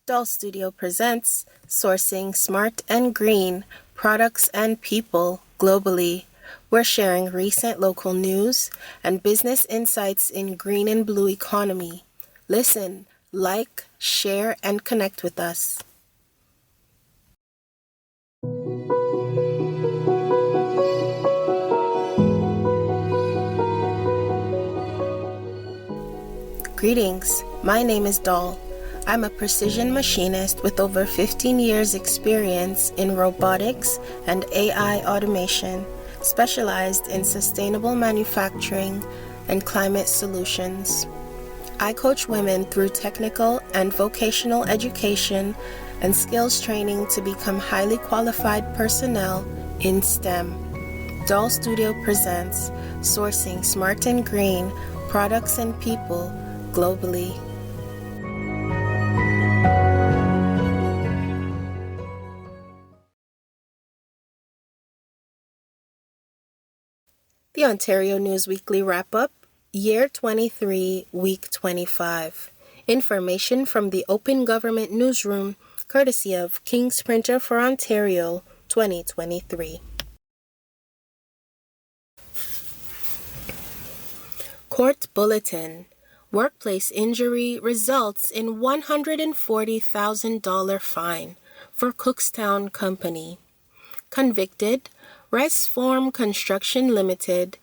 DOL.STUDIO presents Sourcing Smart and Green Products and People Globally. We're sharing recent local news and business insights in green and blue economy. Listen, like, share, and connect with us. Greetings, my name is Doll. I'm a precision machinist with over 15 years experience in robotics and AI automation, specialized in sustainable manufacturing and climate solutions. I coach women through technical and vocational education and skills training to become highly qualified personnel in STEM. DOL.STUDIO presents Sourcing Smart and Green Products and People Globally. The Ontario News Weekly Wrap-Up, Year 23, Week 25. Information from the Open Government Newsroom, courtesy of King's Printer for Ontario, 2023. Court Bulletin. Workplace injury results in $140,000 fine for Cookstown Company. Convicted, Resform Construction Limited,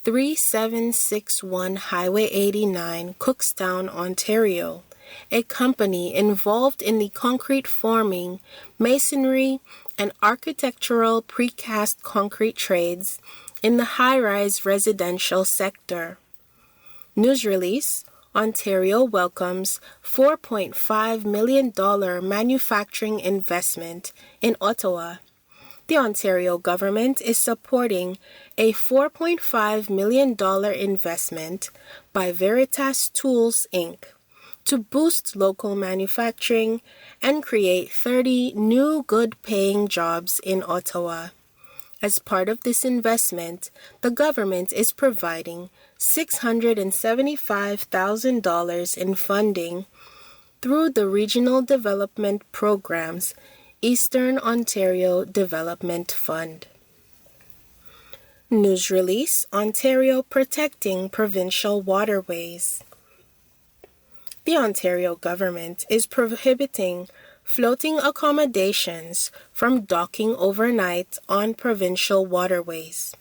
3761 Highway 89, Cookstown, Ontario, a company involved in the concrete forming, masonry, and architectural precast concrete trades in the high-rise residential sector. News release: Ontario welcomes $4.5 million manufacturing investment in Ottawa. The Ontario government is supporting a $4.5 million investment by Veritas Tools, Inc. to boost local manufacturing and create 30 new good-paying jobs in Ottawa. As part of this investment, the government is providing $675,000 in funding through the Regional Development Program's Eastern Ontario Development Fund. News release: Ontario protecting provincial waterways. The Ontario government is prohibiting floating accommodations from docking overnight on provincial waterways.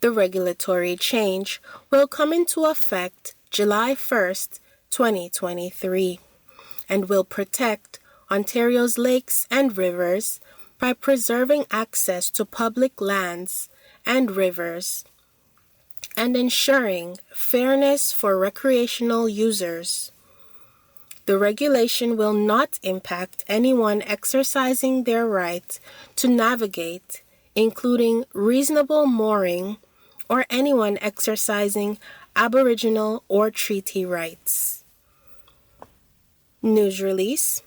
The regulatory change will come into effect July 1st, 2023, and will protect Ontario's lakes and rivers by preserving access to public lands and rivers and ensuring fairness for recreational users. The regulation will not impact anyone exercising their right to navigate, including reasonable mooring, or anyone exercising Aboriginal or treaty rights. News release: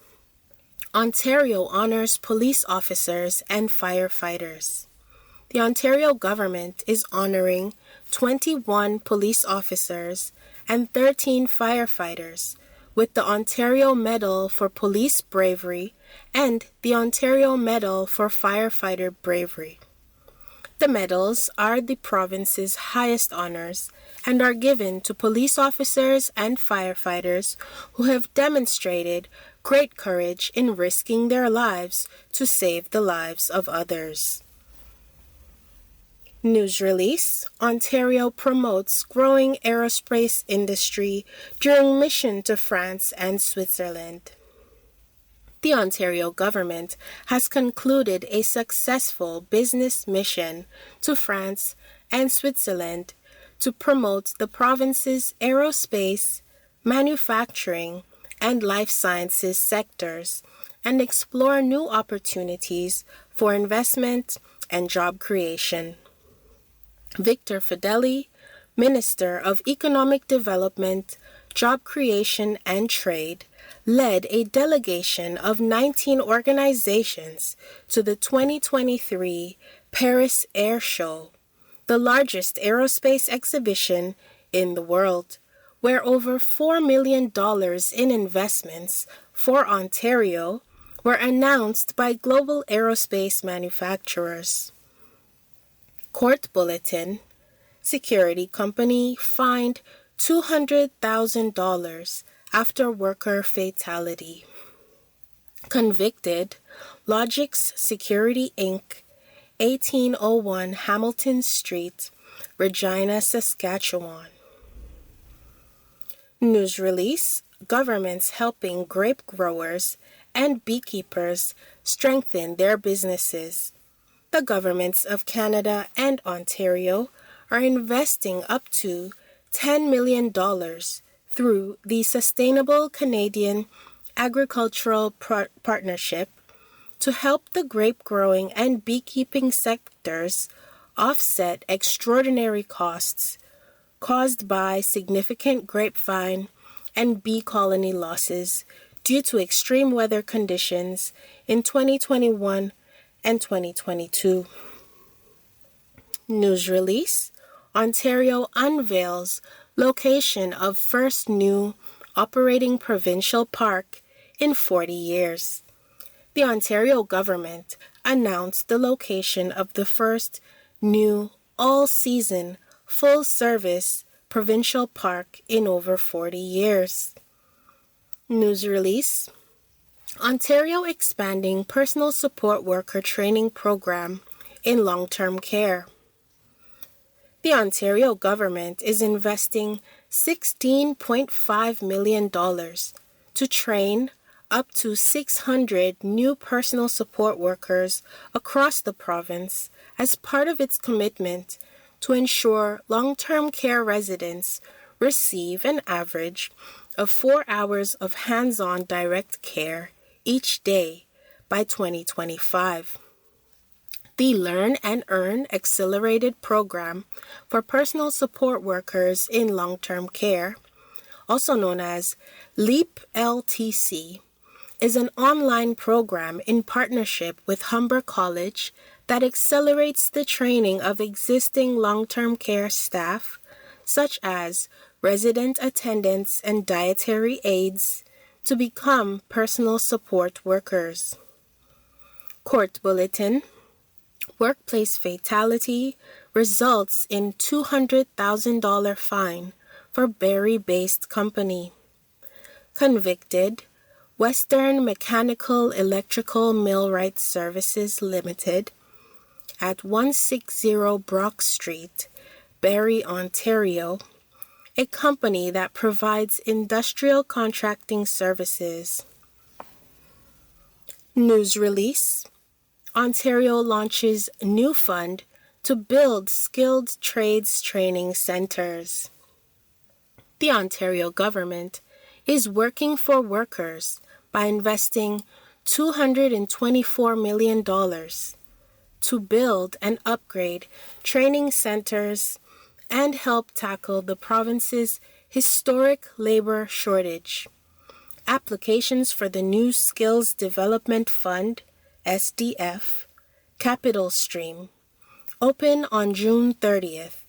Ontario honors police officers and firefighters. The Ontario government is honoring 21 police officers and 13 firefighters with the Ontario Medal for Police Bravery and the Ontario Medal for Firefighter Bravery. The medals are the province's highest honors and are given to police officers and firefighters who have demonstrated great courage in risking their lives to save the lives of others. News release: Ontario promotes growing aerospace industry during mission to France and Switzerland. The Ontario government has concluded a successful business mission to France and Switzerland to promote the province's aerospace, manufacturing, and life sciences sectors and explore new opportunities for investment and job creation. Victor Fedeli, Minister of Economic Development, Job Creation and Trade, led a delegation of 19 organizations to the 2023 Paris Air Show, the largest aerospace exhibition in the world, where over $4 million in investments for Ontario were announced by global aerospace manufacturers. Court Bulletin: Security company fined $200,000 after worker fatality. Convicted: Logix Security Inc., 1801 Hamilton Street, Regina, Saskatchewan. News release: Governments helping grape growers and beekeepers strengthen their businesses. The governments of Canada and Ontario are investing up to $10 million through the Sustainable Canadian Agricultural Partnership to help the grape growing and beekeeping sectors offset extraordinary costs caused by significant grapevine and bee colony losses due to extreme weather conditions in 2021 and 2022. News release: Ontario unveils location of first new operating provincial park in 40 years. The Ontario government announced the location of the first new all-season, full-service provincial park in over 40 years. News release: Ontario expanding personal support worker training program in long-term care. The Ontario government is investing $16.5 million to train up to 600 new personal support workers across the province as part of its commitment to ensure long-term care residents receive an average of 4 hours of hands-on direct care each day by 2025. The Learn and Earn Accelerated Program for Personal Support Workers in Long-Term Care, also known as LEAP LTC, is an online program in partnership with Humber College that accelerates the training of existing long-term care staff, such as resident attendants and dietary aides, to become personal support workers. Court Bulletin: Workplace fatality results in $200,000 fine for Barrie-based company. Convicted: Western Mechanical Electrical Millwright Services Limited at 160 Brock Street, Barrie, Ontario, a company that provides industrial contracting services. News release: Ontario launches new fund to build skilled trades training centers. The Ontario government is working for workers by investing $224 million to build and upgrade training centers and help tackle the province's historic labor shortage. Applications for the new Skills Development Fund, SDF, Capital Stream, open on June 30th.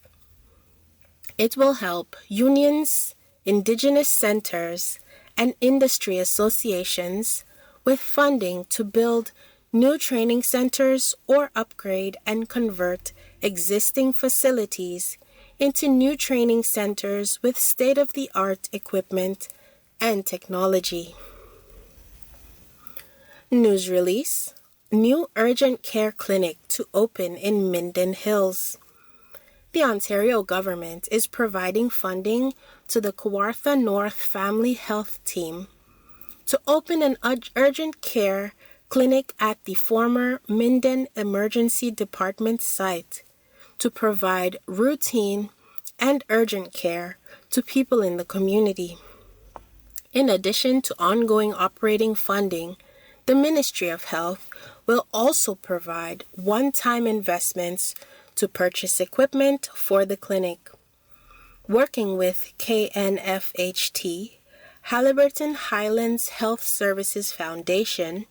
It will help unions, Indigenous centers, and industry associations with funding to build new training centers or upgrade and convert existing facilities into new training centers with state-of-the-art equipment and technology. News release: New urgent care clinic to open in Minden Hills. The Ontario government is providing funding to the Kawartha North Family Health Team to open an urgent care clinic at the former Minden Emergency Department site to provide routine and urgent care to people in the community. In addition to ongoing operating funding, the Ministry of Health will also provide one-time investments to purchase equipment for the clinic. Working with KNFHT, Haliburton Highlands Health Services Foundation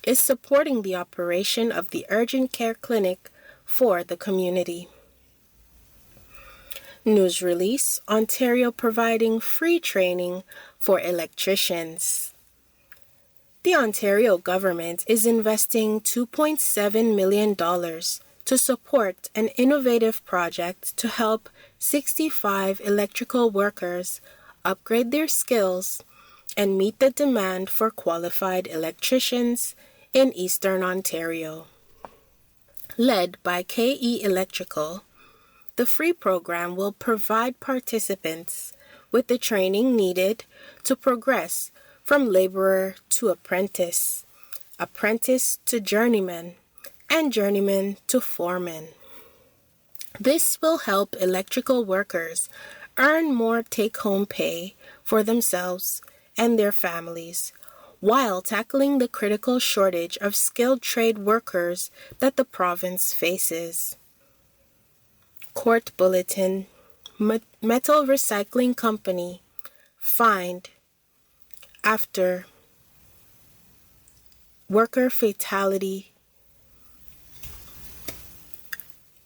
is supporting the operation of the urgent care clinic for the community. News release, Ontario providing free training for electricians. The Ontario government is investing $2.7 million to support an innovative project to help 65 electrical workers upgrade their skills and meet the demand for qualified electricians in Eastern Ontario. Led by KE Electrical, the free program will provide participants with the training needed to progress from laborer to apprentice, apprentice to journeyman, and journeyman to foreman. This will help electrical workers earn more take-home pay for themselves and their families, while tackling the critical shortage of skilled trade workers that the province faces. Court Bulletin, Metal Recycling Company, fined after worker fatality,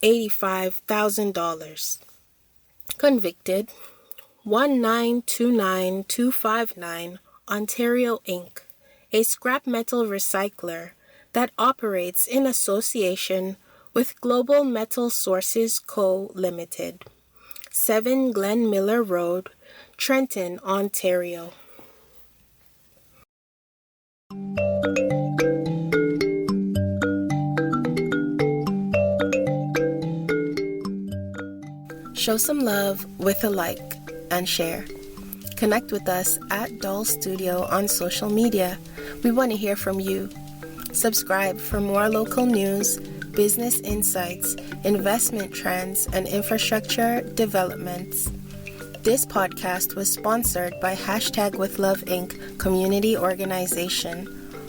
$85,000. Convicted, 1929259, Ontario Inc., a scrap metal recycler that operates in association with Global Metal Sources Co. Limited, 7 Glen Miller Road, Trenton, Ontario. Show some love with a like and share. Connect with us at DOL.STUDIO on social media. We want to hear from you. Subscribe for more local news, business insights, investment trends, and infrastructure developments. This podcast was sponsored by #WithLove Inc. community organization.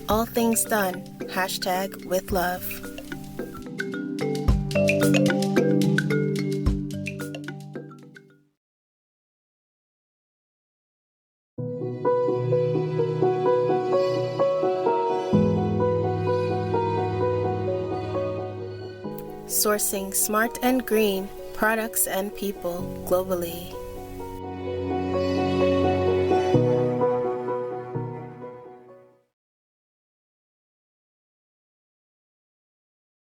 All things done, #WithLove. Sourcing smart and green products and people globally.